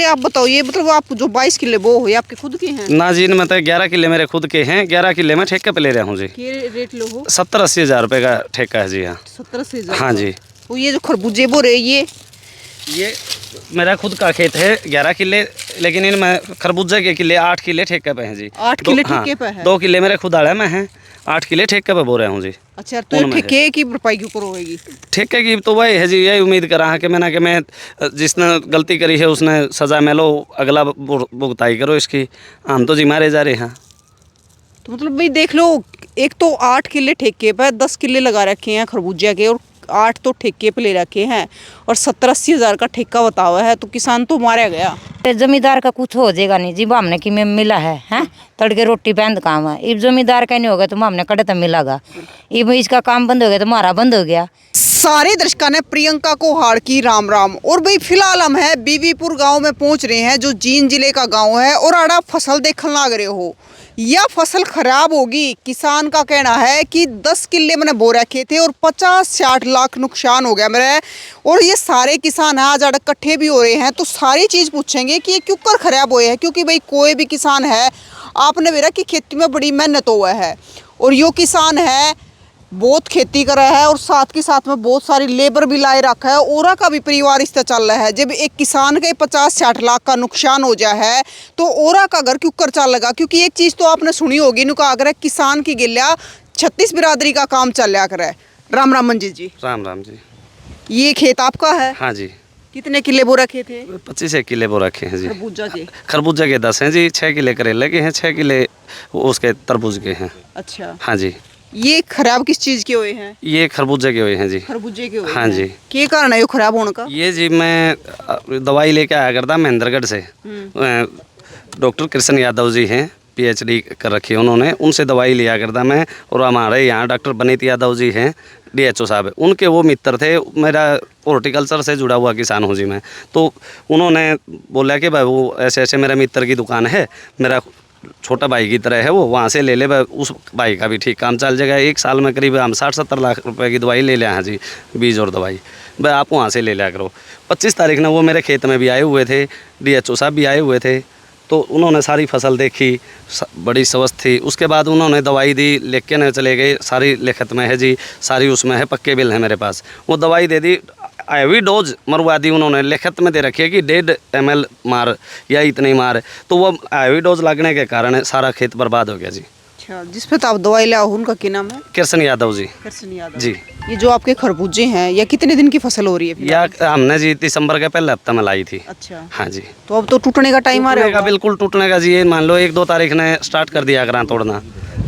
आप बताओ, ये मतलब आप जो 22 किले वो हो, ये आपके खुद के हैं? ना जी, मैं तो 11 किले मेरे खुद के हैं। 11 किले में ठेके पे ले रहा हूँ जी। क्या रेट लो हो? 70-80 हज़ार रुपये का ठेका है जी। हाँ 70-80 हज़ार? हाँ जी। तो ये जो खरबूजे बो रहे, ये मेरा खुद का खेत है 11 किले, लेकिन इनमें खरबूजे के किले 8 किले ठेके पे हैं जी। 8 किले ठेके पे है? 2 किले मेरे खुद आड़े में हैं, 8 किले ठेके पे बो रहे हूँ जी। अच्छा, तो ठेके की भरपाई क्यों करो होगी? ठेके की तो वही है जी, यही उम्मीद कर रहा है कि मैं जिसने गलती करी है उसने सज़ा में लो, अगला भुगताई करो इसकी। हम तो जी मारे जा रहे हैं। तो मतलब भाई देख लो, एक तो 8 किले ठेके पे, 10 किले लगा रखे हैं खरबूजा के, और 8 तो ठेके पे ले रखे हैं, और 70-80 हज़ार का ठेका बतावा है, तो किसान तो मारा गया। जमींदार का कुछ हो जाएगा नहीं जी, हमने कि में मिला है हैं, तड़के रोटी पहन काम है। इब जमींदार का नहीं होगा तो हमने कड़े तो मिलागा। इब इसका काम बंद हो गया तो हमारा बंद हो गया। सारे दर्शकों ने प्रियंका को हार की राम राम। और भाई फिलहाल हम है बीबीपुर गांव में पहुंच रहे हैं, जो जींद जिले का गांव है, और आड़ा फसल देखने लग रहे हो। यह फसल खराब होगी, किसान का कहना है कि 10 किले मैंने बो रखे थे और 50-60 लाख नुकसान हो गया मेरे। और ये सारे किसान आज आड़ा इकट्ठे भी हो रहे हैं, तो सारी चीज़ पूछेंगे कि ये क्यों कर खराब हुए हैं। क्योंकि भाई कोई भी किसान है, आपने मेरा कि खेती में बड़ी मेहनत हुआ है, और यो किसान है बहुत खेती कर रहा है, और साथ के साथ में बहुत सारी लेबर भी लाए रखा है, औरा का भी परिवार इस तरह चल रहा है। जब एक किसान के 50-60 लाख का नुकसान हो जाए है, तो औरा का घर क्यों कर चल लगा? क्योंकि एक चीज़ तो आपने सुनी होगी, नुका अगर किसान की गिल्या 36 बिरादरी का काम चल रहा करे। राम राम मंजीत जी। राम राम जी। ये खेत आपका है? हाँ जी। कितने किले बो रखे थे? 25 किले बो रखे हैं जी। खरबूजा के? खरबूजा के 10 हैं जी। 6 किले करेले के हैं, 6 किले उसके तरबूज के हैं। अच्छा। हाँ जी। ये खराब किस चीज़ के हुए हैं? ये खरबूजे के हुए हैं जी। खरबूजे के हुए? हाँ जी। क्या कारण है ये खराब होने का? ये जी मैं दवाई लेके आया करता महेंद्रगढ़ से। डॉक्टर कृष्ण यादव जी हैं, PhD कर रखी है उन्होंने, उनसे दवाई लिया करता मैं। और हमारे यहाँ डॉक्टर बनीत यादव जी हैं, DHO साहब, उनके वो मित्र थे। मेरा हॉर्टिकल्चर से जुड़ा हुआ किसान हूँ जी मैं। तो उन्होंने बोला कि भाई वो ऐसे ऐसे मेरे मित्र की दुकान है, मेरा छोटा भाई की तरह है वो, वहाँ से ले ले भाई, उस भाई का भी ठीक काम चल जाएगा। 1 साल में करीब हम 60-70 लाख रुपए की दवाई ले लिया हैं जी, बीज और दवाई। भाई आप वहाँ से ले लिया करो। 25 तारीख ने वो मेरे खेत में भी आए हुए थे, DHO साहब भी आए हुए थे। तो उन्होंने सारी फसल देखी, बड़ी स्वस्थ थी। उसके बाद उन्होंने दवाई दी, लेके न चले गए। सारी लिखत में है जी, सारी उसमें है, पक्के बिल है मेरे पास। वो दवाई दे दी, हैवी डोज मरवा दी उन्होंने, लिखत में दे रखी है कि 1.5 ml मार या इतनी मार। तो वो हैवी डोज लगने के कारण सारा खेत बर्बाद हो गया जी। अच्छा, जिस पे तो आप दवाई लाओ, उनका क्या नाम है? कृष्ण यादव जी। कृष्ण यादव जी। ये जो आपके खरबूजे हैं, या कितने दिन की फसल हो रही है? या हमने जी दिसंबर के पहले हफ्ते में लाई थी। अच्छा। हाँ जी। तो अब तो टूटने का टाइम आ रहा है? बिल्कुल टूटने का जी। ये मान लो 1-2 तारीख ने स्टार्ट कर दिया करा तोड़ना,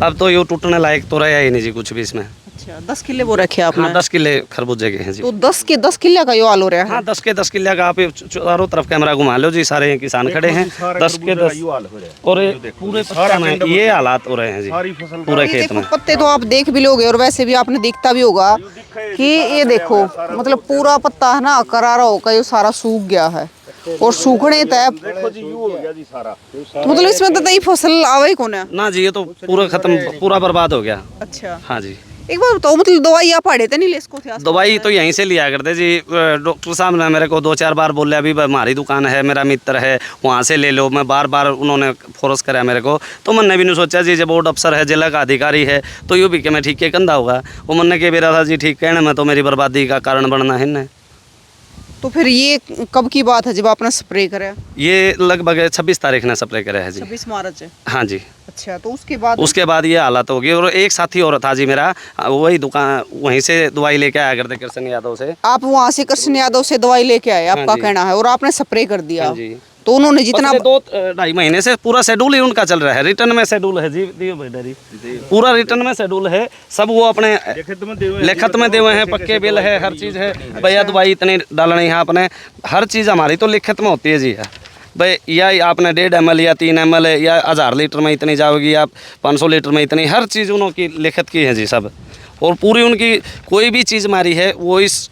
अब तो ये टूटने लायक तो रहा ही नहीं जी कुछ भी इसमें। अच्छा, 10 किले वो रखे आपने? हाँ, 10 किले खरबूजे के हैं जी। तो 10 किले का यो हाल हो रहा है? हाँ, 10 के 10 किले का। आप चारों तरफ कैमरा घुमा लो जी, सारे किसान खड़े हैं, 10 के 10, और पूरे पत्ता में ये हालात हो रहे हैं जी पूरे खेत में। पत्ते तो आप देख भी लोगे, और वैसे भी आपने देखता भी होगा कि ये देखो, मतलब पूरा पत्ता है ना करारा होकर ये सारा सूख गया है, और सूखने तक तो मतलब इसमें तो फसल आवे कौन है ना जी। ये तो पूरा खत्म, पूरा बर्बाद हो गया। अच्छा। हाँ जी। एक बार बताओ, मतलब दवाई आप पढ़े थे नहीं ले इसको? दवाई तो यहीं से लिया करते जी। डॉक्टर साहब ने मेरे को 2-4 बार बोला, अभी हमारी दुकान है, मेरा मित्र है, वहाँ से ले लो। मैं बार बार उन्होंने फोर्स कराया मेरे को, तो मैंने भी नहीं सोचा जी, जब बोर्ड अफसर है, जिला का अधिकारी है, तो यूँ भी कि मैं ठीक के कंधा होगा। वो मन ने कह भी रहा था जी, ठीक कहने में तो मेरी बर्बादी का कारण बनना है ना। तो फिर ये कब की बात है जब आपने स्प्रे करा? ये लगभग 26 तारीख ने स्प्रे करा है जी। 26 मार्च है? हाँ जी। अच्छा, तो उसके बाद ये हालत होगी। और एक साथी और था जी मेरा, वही दुकान, वहीं से दवाई लेके आया करते कृष्ण यादव से। आप वहाँ से कृष्ण यादव से दवाई लेके आए, आपका कहना है, और आपने स्प्रे कर दिया? हाँ जी। तो उन्होंने जितना 2-2.5 महीने से पूरा शेड्यूल ही उनका चल रहा है, रिटर्न में शेड्यूल है जी। पूरा रिटर्न में शेड्यूल है, सब वो अपने लिखत में दे हुए हैं, पक्के बिल है, हर चीज़ है। भैया दवाई इतनी डालनी है आपने, हर चीज़ हमारी तो लिखत में होती है जी। भाई या आपने 1.5 ml या 3 ml या 1000 लीटर में इतनी जाओगी, आप 500 लीटर में इतनी, हर चीज़ उनकी लिखत की है जी सब। और पूरी उनकी कोई भी चीज़ हमारी है, वो इस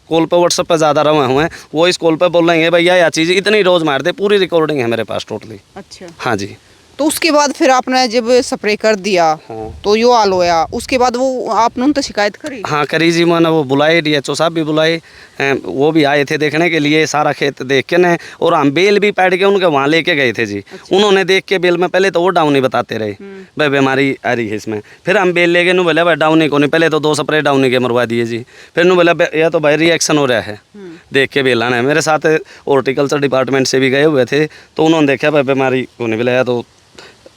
कॉल पे व्हाट्सएप पे ज़्यादा रहे हुए हैं, वो इस कॉल पे बोल रहे हैं भैया यह चीज़ इतनी रोज़ मार दे, पूरी रिकॉर्डिंग है मेरे पास टोटली। अच्छा। हाँ जी। तो उसके बाद फिर आपने जब स्प्रे कर दिया हाँ। तो यो हाल होया, उसके बाद वो आपने उन तो शिकायत करी? हाँ करी जी, मैंने वो बुलाए, डीएचओ साहब भी बुलाए, वो भी आए थे देखने के लिए सारा खेत देख के ने, और हम बेल भी पैड के उनके वहाँ लेके गए थे जी। उन्होंने देख के बेल में पहले तो वो डाउनी बताते रहे भाई बीमारी आ रही है इसमें, फिर हम बेल ले गए, बोले भाई डाउनी को नहीं, पहले तो 2 स्प्रे डाउनी के मरवा दिए जी, फिर नु बोला यह तो भाई रिएक्शन हो रहा है, देख के बेल आना है। मेरे साथ हॉर्टिकल्चर डिपार्टमेंट से भी गए हुए थे, तो उन्होंने देखा भाई बीमारी को नहीं, बोला तो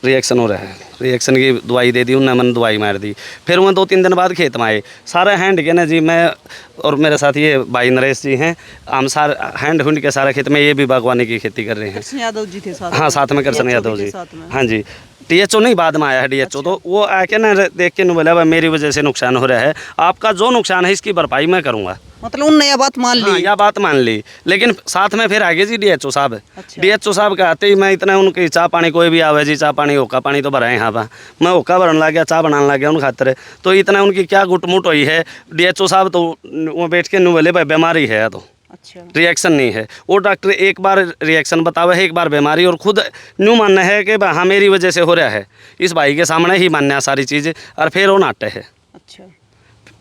रिएक्शन हो रहा है, रिएक्शन की दवाई दे दी उन्होंने, मैंने दवाई मार दी। फिर वह 2-3 दिन बाद खेत में आए, सारा हैंड के ना जी, मैं और मेरे साथ ये भाई नरेश जी हैं, हम सारे हैंड हुंड के सारा खेत में ये भी बागवानी की खेती कर रहे हैं। कृष्ण यादव जी थे साथ? हाँ साथ में कृष्ण DHO यादव भी थे जी, साथ में? हाँ जी। डीएचओ नहीं बाद में आया है डीएचओ, तो वो आके ना देख के बोला भाई मेरी वजह से नुकसान हो रहा है, आपका जो नुकसान है इसकी भरपाई मैं करूँगा। मतलब उनने यह बात मान ली? हाँ, यह बात मान ली, लेकिन साथ में फिर आगे जी डीएचओ साहब। अच्छा। डीएचओ साहब के आते ही मैं इतना उनकी चाह पानी, कोई भी आवे जी चाह पानी होका पानी तो भराए यहाँ पर, मैं होका भरने लग गया, चाह बनाने लग गया उन खातर, तो इतना उनकी क्या गुटमुट हुई है। डीएचओ साहब तो वो बैठ के नु बोले भाई बीमारी है तो अच्छा, रिएक्शन नहीं है, वो डॉक्टर एक बार रिएक्शन बतावे है, एक बार बीमारी, और खुद न्यू मानना है कि हाँ मेरी वजह से हो रहा है, इस भाई के सामने ही मानना है सारी चीज़, और फिर वो नाटे है। अच्छा,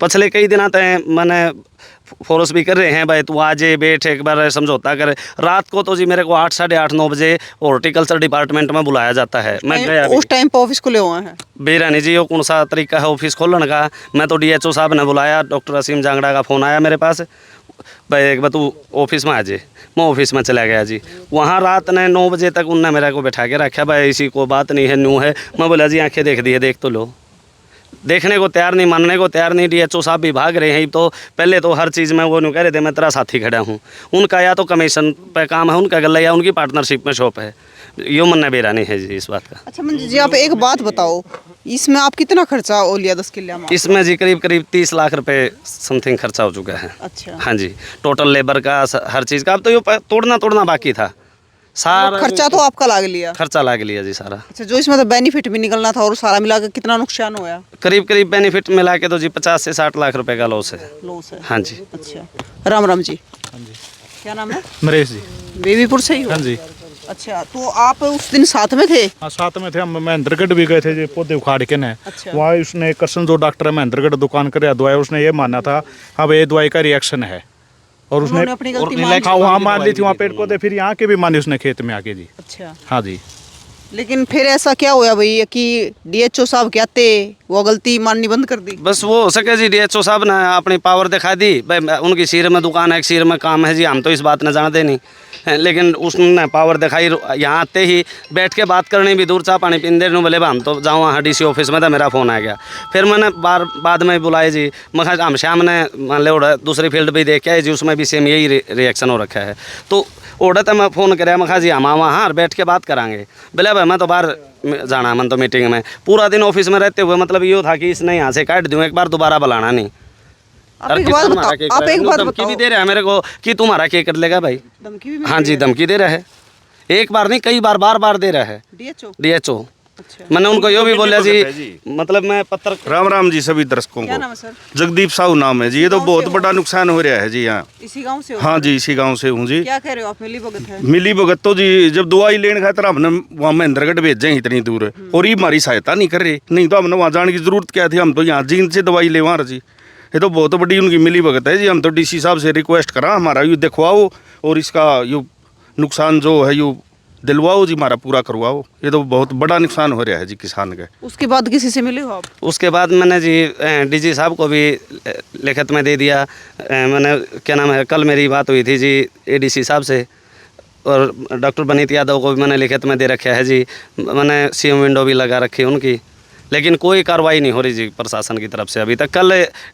पिछले कई दिन तक मैंने फोर्स भी कर रहे हैं भाई तू आज बैठ एक बार समझौता कर। रात को तो जी मेरे को 8, साढ़े 8, 9 बजे हॉर्टिकल्चर डिपार्टमेंट में बुलाया जाता है, मैं गया उस टाइम पे ऑफिस खुले हुए हैं? बेरानी जी, वो कौन सा तरीका है ऑफिस खोलने का। मैं तो डीएचओ साहब ने बुलाया, डॉक्टर असीम जांगड़ा का फ़ोन आया मेरे पास, भाई एक बार तू ऑफिस में आ जाए। मैं ऑफिस में चला गया जी, वहाँ रात ने 9 बजे तक उनने मेरे को बैठा के रखा, भाई इसी को बात नहीं है, न्यू है। मैं बोला जी आंखें देख दी है, देख तो लो, देखने को तैयार नहीं, मानने को तैयार नहीं। डीएचओ साहब भी भाग रहे हैं, तो पहले तो हर चीज़ में वो नहीं कह रहे थे मैं तेरा साथी खड़ा हूँ, उनका या तो कमीशन पे काम है उनका गला, या उनकी पार्टनरशिप में शॉप है, यो मनना बेरानी है जी इस बात का। अच्छा मंजू जी, आप एक बात बताओ, इसमें आप कितना खर्चा हो लिया 10 किले में? इसमें जी करीब 30 लाख रुपए समथिंग खर्चा हो चुका है। अच्छा, हाँ जी, टोटल लेबर का हर चीज़ का, अब तो ये तोड़ना बाकी था सारा, खर्चा तो आपका लाग लिया? खर्चा लाग लिया जी सारा। अच्छा, जो इसमें तो बेनिफिट भी निकलना था और सारा मिला के कितना नुकसान होया? करीब बेनिफिट मिला के तो जी 50 से 60 लाख रुपए का लॉस है। लॉस है? हाँ जी। अच्छा, राम राम जी। हाँ जी, क्या नाम है? नरेश जी। बेबीपुर से ही हो? हाँ जी, अच्छा, तो आप उस दिन साथ में थे? हाँ साथ में थे हम, महेंद्रगढ़ भी गए थे जी, पौधे उखाड़ के ने। अच्छा। वहाँ उसने कृष्ण जो डॉक्टर है महेंद्रगढ़ दुकान कर दवाई, उसने ये माना था हाँ भाई ये दवाई का रिएक्शन है, और उसने उन्होंने अपनी गलती मान ली? हाँ वहाँ मान ली थी, वहाँ पेड़ पौधे फिर यहाँ के भी माने उसने खेत में आके जी। अच्छा, हाँ जी, लेकिन फिर ऐसा क्या हुआ भैया कि डीएचओ साहब कहते वो गलती माननी बंद कर दी? बस वो हो सके जी, डीएचओ साहब ने अपनी पावर दिखा दी, भाई उनकी सिर में दुकान है, सिर में काम है जी, हम तो इस बात ने जानते नहीं हैं, लेकिन उसने पावर दिखाई। यहाँ आते ही बैठ के बात करनी भी दूर, चाह पानी पीने बोले हम तो जाऊँ वहाँ डीसी ऑफिस में, था मेरा फ़ोन आ गया। फिर मैंने बाद में बुलाए जी, मैं हम शाम ने मान लो दूसरी फील्ड भी देख के आए जी, उसमें भी सेम यही रिएक्शन हो रखा है। तो ओढ़े तो मैं फ़ोन कराया, मैं कहा जी हम वहाँ बैठ के बात करांगे। बोले भाई मैं तो बाहर जाना, मन तो मीटिंग में, पूरा दिन ऑफिस में रहते हुए मतलब ये था कि इसने यहाँ से काट दूँ, एक बार दोबारा बुलाना नहीं। आप एक बात बताओ, धमकी भी दे रहा है मेरे को कि तुम्हारा क्या कर लेगा भाई। धमकी भी? हाँ जी, धमकी दे रहा है, एक बार नहीं कई बार, बार दे रहा है डीएचओ। अच्छा, मैंने उनको यो भी बोला जी, मतलब मैं पत्र। राम राम जी सभी दर्शकों क्या को। नाम है सर? जगदीप साहू नाम है जी। ये तो बहुत बड़ा नुकसान हो रहा है जी यहाँ। इसी गांव से हो? हाँ जी, इसी गांव से हूँ जी। क्या कह रहे हो आप, मिली भगत है? मिली भगत तो जी जब दवाई लेने खातर हमने वहाँ महेंद्रगढ़ भेजे इतनी दूर, और ये हमारी सहायता नहीं कर रही, नहीं तो हमने वहाँ जाने की जरूरत क्या थी, हम तो यहाँ जीन से दवाई ले वहाँ जी। ये तो बहुत बड़ी उनकी मिली भगत है जी। हम तो डीसी साहब से रिक्वेस्ट करा हमारा यू दिखवाओ, और इसका यू नुकसान जो है यू दिलवाओ जी, हमारा पूरा करवाओ। ये तो बहुत बड़ा नुकसान हो रहा है जी किसान का। उसके बाद किसी से मिले हो आप? उसके बाद मैंने जी डीजी साहब को भी लिखित में दे दिया। मैंने क्या नाम है, कल मेरी बात हुई थी जी एडीसी साहब से, और डॉक्टर बनीत यादव को भी मैंने लिखित में दे रखा है जी। मैंने सीएम विंडो भी लगा रखी है उनकी, लेकिन कोई कार्रवाई नहीं हो रही जी प्रशासन की तरफ से अभी तक। कल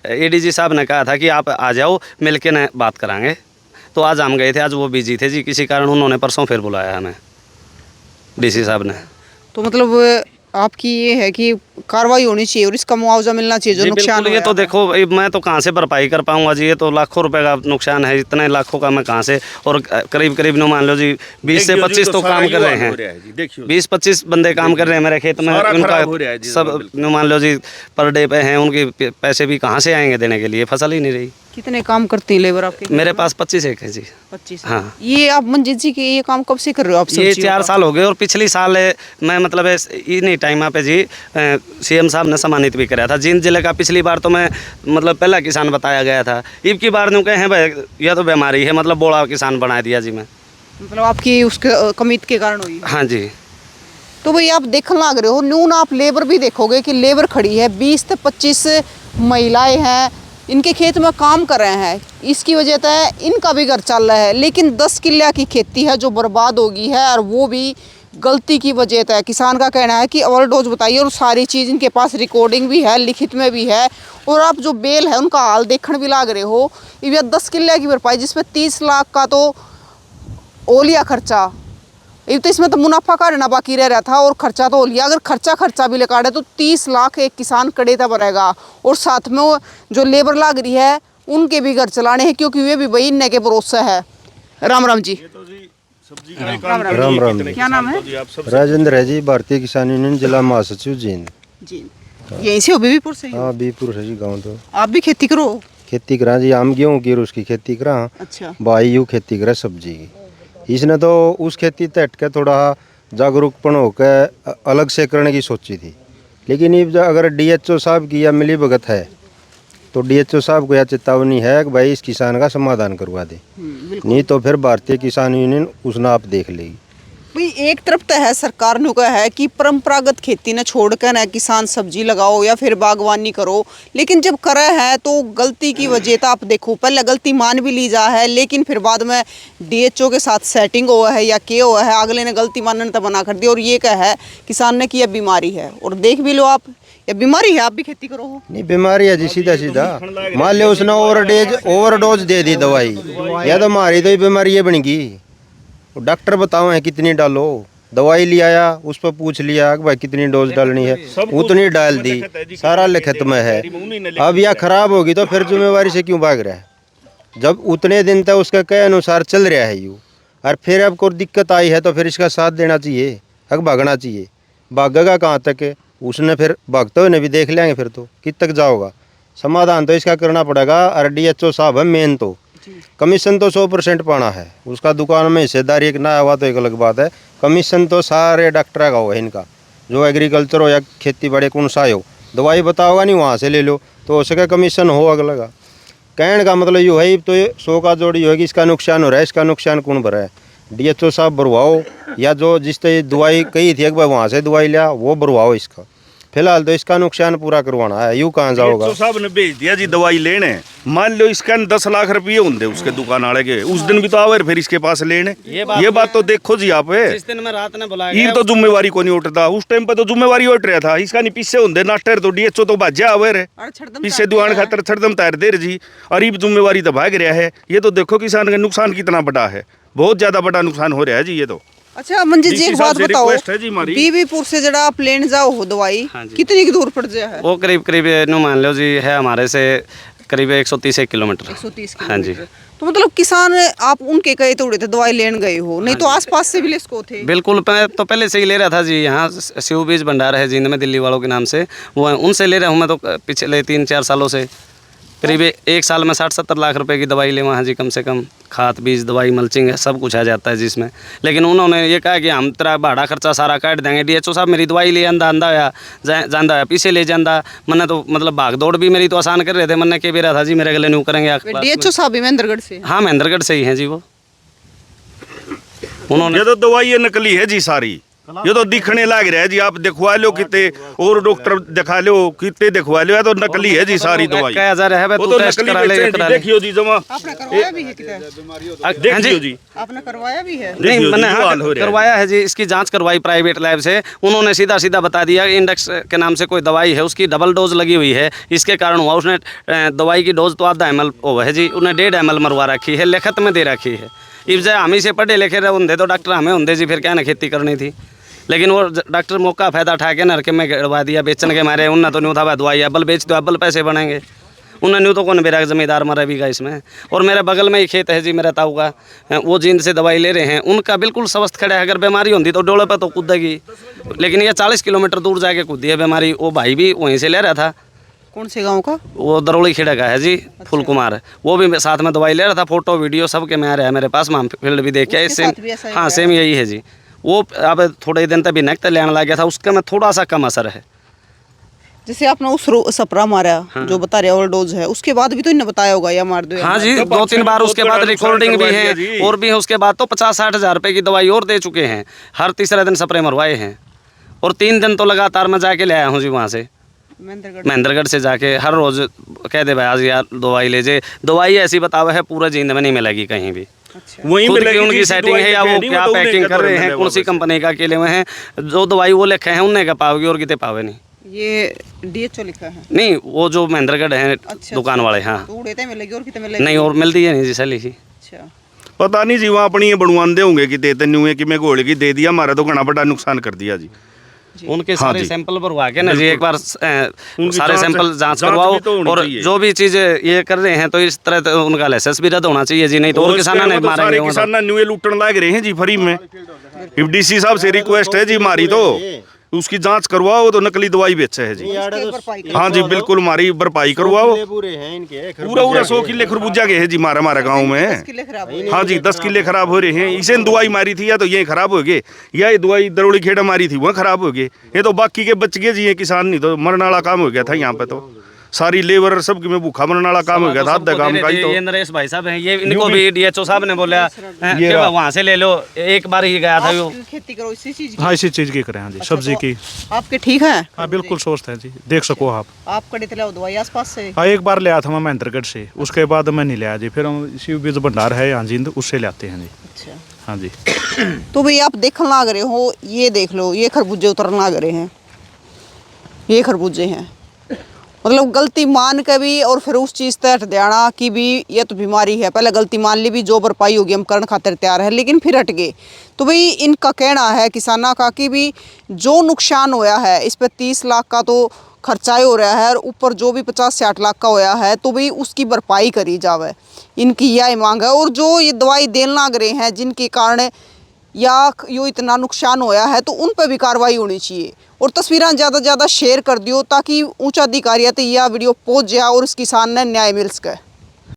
एडीजी साहब ने कहा था कि आप आ जाओ, मिल के न बात कराएंगे, तो आज हम गए थे, आज वो बिजी थे जी, किसी कारण उन्होंने परसों फिर बुलाया हमें डीसी साहब ने। तो मतलब आपकी ये है कि कार्रवाई होनी चाहिए और इसका मुआवजा मिलना चाहिए जो जी नुकसान बिल्कुल, ये हुआ तो है। देखो मैं तो कहाँ से भरपाई कर पाऊंगा जी, ये तो लाखों रुपए का नुकसान है, इतने लाखों का मैं कहाँ से, और करीब करीब नो मान लो जी 20 से 25 तो काम कर रहे हैं, 20-25 बंदे काम कर रहे हैं मेरे खेत में, उनका सब नो मान लो जी पर डे पे हैं, उनके पैसे भी कहाँ से आएंगे देने के लिए, फसल ही नहीं रही। कितने काम करते हैं लेबर आपके? मेरे पास 25 एक है जी। 25। हाँ। ये आप मंजीत जी के ये काम कब से कर रहे हो आप? ये सब्जियों 4 का? साल हो गए, और पिछली साल मैं मतलब इन्हीं टाइम पे जी सीएम साहब ने सम्मानित भी कराया था जींद जिले का। पिछली बार तो मैं मतलब पहला किसान बताया गया था, इब की बार न्यू कहे हैं भाई यह तो बीमारी है, मतलब बोड़ा किसान बना दिया जी मैं। मतलब आपकी उसके कमिट के कारण हुई? हाँ जी। तो भाई आप देखने लग रहे हो न्यून, आप लेबर भी देखोगे कि लेबर खड़ी है, 20 से 25 महिलाएं हैं, इनके खेत में काम कर रहे हैं, इसकी वजह से इनका भी घर चल रहा है। लेकिन 10 किल्ला की खेती है जो बर्बाद होगी है, और वो भी गलती की वजह से। किसान का कहना है कि ओवरडोज बताइए, और सारी चीज़ इनके पास रिकॉर्डिंग भी है, लिखित में भी है, और आप जो बेल है उनका हाल देखने भी लग रहे हो। ये 10 किल्ले की भरपाई जिसमें 30 लाख का तो ओलिया खर्चा, एक तो इसमें तो मुनाफा काटना बाकी रह रहा था, और खर्चा तो ओलिया, अगर खर्चा भी ले काटे तो 30 लाख एक किसान कड़े तक भरेगा, और साथ में वो जो लेबर लाग रही है उनके भी घर चलाने हैं, क्योंकि वे भी वही इन्ने के भरोसा है। राम राम जी। राम राम जी। क्या नाम है? राजेंद्र है जी, भारतीय किसान यूनियन जिला महासचिव जींद। जी, यहीं से हो बीबीपुर से ही? हाँ बीपुर है जी गाँव। तो आप भी खेती करो? खेती करा जी, आम गेहूँ की और उसकी खेती करा। अच्छा। भाई यू खेती करा सब्जी की। इसने तो उस खेती तट के थोड़ा जागरूकपन होकर अलग से करने की सोची थी, लेकिन ये अगर डीएचओ साहब की या मिली भगत है तो डीएचओ साहब को यह चेतावनी है कि भाई इस किसान का समाधान करवा दे, नहीं तो फिर भारतीय किसान यूनियन उसने आप देख लेगी। भाई एक तरफ तो है सरकार ने कहा है कि परंपरागत खेती न छोड़कर ना किसान सब्जी लगाओ या फिर बागवानी करो, लेकिन जब करे है तो गलती की वजह तो आप देखो, पहले गलती मान भी ली जा है, लेकिन फिर बाद में डीएचओ के साथ सेटिंग हुआ है या क्या हुआ है, अगले ने गलती मानने तो मना कर दी, और ये कहा है किसान ने कि यह बीमारी है, और देख भी लो आप ये बीमारी है, आप भी खेती करो हो। नहीं बीमारी है जी, सीधा सीधा मान लो उसने ओवरडोज दे दी दवाई, या तो हमारी तो बीमारी ये बन गई। डॉक्टर बताओ है कितनी डालो, दवाई ले आया उस पर पूछ लिया कि भाई कितनी डोज डालनी है, उतनी डाल दी, सारा लिखित में है। अब यह खराब होगी तो फिर जिम्मेवारी से क्यों भाग रहा है, जब उतने दिन तक उसके कहे अनुसार चल रहा है यू, और फिर अब कोई दिक्कत आई है तो फिर इसका साथ देना चाहिए, अब भागना चाहिए। भागेगा कहाँ तक है, उसने फिर भागते हुए भी देख लेंगे, फिर तो कित तक जाओगा। समाधान तो इसका करना पड़ेगा, और डीएचओ साहब है मेन, तो कमीशन तो 100% पाना है, उसका दुकान में हिस्सेदारी एक ना हुआ तो एक अलग बात है। कमीशन तो सारे डॉक्टर का होगा इनका, जो एग्रीकल्चर हो या खेती बाड़ी कौन सा हो, दवाई बताओगा नहीं वहाँ से ले लो तो हो सके कमीशन हो अगला का। कहने का मतलब ये है तो 100 का जोड़ी होगी, इसका नुकसान हो रहा है, इसका नुकसान कौन भरा है, डीएचओ साहब भरवाओ, या जो जिस तरह दवाई कही थी एक बार वहाँ से दवाई लिया वो भरवाओ इसका। फिलहाल तो इसका नुकसान पूरा करवाना है, यूँ कहाँ जाओगा। साहब ने भेज दिया जी दवाई लेने, मान लो इसका 10 लाख रुपये होंगे उसके दुकान वाले के, उस दिन भी तो आवे फिर इसके पास लेने। ये बात तो देखो जी आप, जिस दिन मैं रात ने बुलाया ये तो जिम्मेवारी को नहीं उठता, उस टाइम पे तो जिम्मेवारी उठ रहा था, इसका नहीं पीछे होंगे नाटर तो डीएचओ तो भाजा आवे रे पीछे दुकान खातर छड़दम तैर दे जी, और ये जिम्मेवारी तो भाग रहा है। ये तो देखो किसान का नुकसान कितना बड़ा है, बहुत ज्यादा बड़ा नुकसान हो रहा है जी ये तो। अच्छा मंजित जी एक बात बताओ, है जी हमारी बीबीपुर से जरा आप लेने जाओ हो दवाई, हाँ जी। कितनी की दूर पड़ जाए है? वो करीब नो मान लो जी है हमारे से करीब 130 किलोमीटर। 130 हाँ जी। तो मतलब किसान आप उनके कहे तोड़े थे दवाई लेने गए हो, नहीं तो आसपास से भी ले सको थे? बिल्कुल, मैं तो पहले से ही ले रहा था जी, यहाँ शिव बीज भंडार है जींद में दिल्ली वालों के नाम से, वो उनसे ले रहा हूँ मैं तो पिछले 3-4 सालों से। करीब एक साल में 60-70 लाख रुपए की दवाई ले वहाँ जी, कम से कम खाद बीज दवाई मल्चिंग है सब कुछ आ जाता है जिसमें। लेकिन उन्होंने ये कहा कि हम तेरा भाड़ा खर्चा सारा काट देंगे। डीएचओ साहब मेरी दवाई ले आंदा या जांदा या पीछे ले जांदा, मैंने तो मतलब भाग दौड़ भी मेरी तो आसान कर रहे थे, मैंने के भी रहा था जी मेरे गले न्यू करेंगे। डीएचओ साहब भी महेंद्रगढ़ से? हाँ महेंद्रगढ़ से ही हैं जी वो। उन्होंने ये तो दवाई नकली है जी सारी, ये तो दिखने लग रहा है जी, आप दिखवा लो कितने और डॉक्टर दिखा लो कितने दिखवा लो, तो नकली है जी सारी दवाई। क्या जा रहा है वो तो नकली देखियो जी जमा, आपने करवाया भी है कितना? देखियो जी आपने करवाया भी है? नहीं मैंने करवाया है जी, इसकी जांच करवाई प्राइवेट लैब से, उन्होंने सीधा सीधा बता दिया इंडेक्स के नाम से कोई दवाई है, उसकी डबल डोज लगी हुई है, इसके कारण हुआ। उसने दवाई की डोज तो आधा ml वो है जी, उन्हें 1.5 ml मरवा रखी है, लिखत में दे रखी है। इब जाए हम ही से पढ़े लिखे रहे होंगे तो डॉक्टर हमें होंगे जी, फिर क्या ना खेती करनी थी। लेकिन वो डॉक्टर मौका फ़ायदा उठा के नर के में गड़वा दिया बेचने के मारे। उन्हें तो नहीं उठा दवाई अब्बल बेच दो, अब्बल पैसे बनेंगे। उन्हें नहीं तो कौन मेरा जमींदार मरा भी का इसमें। और मेरे बगल में ही खेत है जी मेरा ताऊ का, वो जिन से दवाई ले रहे हैं उनका बिल्कुल स्वस्थ खड़ा है। अगर बीमारी होती तो डोले पर तो कूदेगी, लेकिन ये 40 किलोमीटर दूर जाके कूदी है बीमारी। वो भाई भी वहीं से ले रहा था। कौन से गांव का? वो दरोली खेड़ा का है जी, फुल कुमार। वो भी साथ में दवाई ले रहा था। फोटो वीडियो सब के में आ रहा है मेरे पास। मैं फील्ड भी देख के आए। सेम, हाँ सेम यही है जी। वो अब थोड़े दिन तक भी नकत लेने लग गया था, उसका में थोड़ा सा कम असर है। जैसे आपने उस सपरा मारा जो बता रहे ओवरडोज है, उसके बाद भी तो इन्हें बताया होगा या मार दो। हाँ जी, 2-3 बार उसके बाद रिकॉर्डिंग भी है और भी है। उसके बाद तो 50-60 हज़ार रुपये की दवाई और दे चुके हैं। हर तीसरे दिन स्प्रे मरवाए हैं और 3 दिन तो लगातार मैं जाके ले आया हूँ जी वहाँ से, महेंद्रगढ़ से जाके। हर रोज़ कह दे भाई आज यार दवाई ले जे। दवाई ऐसी बतावा है पूरा जींद में नहीं मिलेगी कहीं भी। वहीं खुद की मिलेगी उनकी जिस सेटिंग दवाई है या लिखे वो नहीं, क्या वो तो पैकिंग उन्हें कर रहे कतर हैं, मिलेगा कौन सी बस। कंपनी का अकेले में है। जो दवाई वो लिखे हैं उन्हें का पाओगे और कितने पावे नहीं। ये DHO लिखा है? नहीं, वो जो महेंद्रगढ़ है दुकान वाले। हाँ तो उड़ेते मिलेगी और कितने मिलेगी? नहीं, और मिलती है नहीं जी सली ही। अच्छा, पता नहीं जी वहाँ अपनी ये बनवाते होंगे कि देते नहीं हुए कि मैं घोल की दे दिया, हमारा तो घना बड़ा नुकसान कर दिया जी। उनके सारे जी। सैंपल भरवा के ना जी एक बार सारे जांच- सैंपल जांच जांच करवाओ। भी तो होनी और चाहिए। जो भी चीज़ ये कर रहे हैं तो इस तरह तो उनका लाइसेंस भी रद्द होना चाहिए जी, नहीं तो और किसान नहीं मारेंगे सारे वहाँ तो। किसान न्यूए लूटन लाग रहे हैं जी फ्री में। डीसी साहब से रिक्वेस्ट है जी हमारी, तो उसकी जांच करवाओ तो नकली दवाई बेचे है जी। हाँ जी बिल्कुल, हमारी भरपाई करवाओ। पूरे हैं इनके पूरा 100 किले खरबूजा के है जी हमारे गाँव में। किले खराब हो गए। हाँ जी 10 किले खराब हो रहे हैं। इसे दवाई मारी थी या तो ये खराब हो गए, या ये दवाई दरोड़ी खेड़ा मारी थी वह खराब हो गए। ये तो बाकी के बच गए जी, ये किसान नहीं तो मरने वाला काम हो गया था यहाँ पे। तो सारी लेबर सब में भूखा मरने वाला काम हो गया था, आधा काम का ही। तो ये नरेश भाई साहब हैं, ये इनको भी DHO साहब ने बोला कि वहाँ से ले लो। एक बार ही गया था वो। आप खेती करो इसी चीज की? हाँ इसी चीज़ की करें। हाँ जी, सब्जी तो की। आपके ठीक है? हाँ बिल्कुल स्वस्थ है जी, देख सको आप। आप कड़ी तलाओ दवाई आसपास से? हाँ एक बार ले आया था मैं महेंद्रगढ़ से, उसके बाद मैं नहीं लिया जी। फिर हम शिव बीज भंडार है यहाँ जिंद, उससे ले आते हैं जी। अच्छा, हाँ जी। तो भाई आप देखने लग रहे हो, ये देख लो, ये खरबूजे उतरने लग रहे हैं। ये खरबूजे हैं, मतलब गलती मान के भी और फिर उस चीज़ तक देना कि भी ये तो बीमारी है। पहले गलती मान ली भी, जो भरपाई होगी हम करने खातिर तैयार है, लेकिन फिर हट गए। तो भाई इनका कहना है किसाना का कि भी जो नुकसान होया है इस पर 30 लाख का तो खर्चा ही हो रहा है और ऊपर जो भी 50-60 लाख का होया है तो भाई उसकी भरपाई करी जावे। इनकी यह मांग है। और जो ये दवाई देने लग रहे हैं जिनके कारण या यो इतना नुकसान होया है तो उन पर भी कार्रवाई होनी चाहिए। और तस्वीरें ज़्यादा से ज़्यादा शेयर कर दियो ताकि ऊंचा अधिकारी तक यह वीडियो पहुंच जाए और इस किसान ने न्याय मिल सके।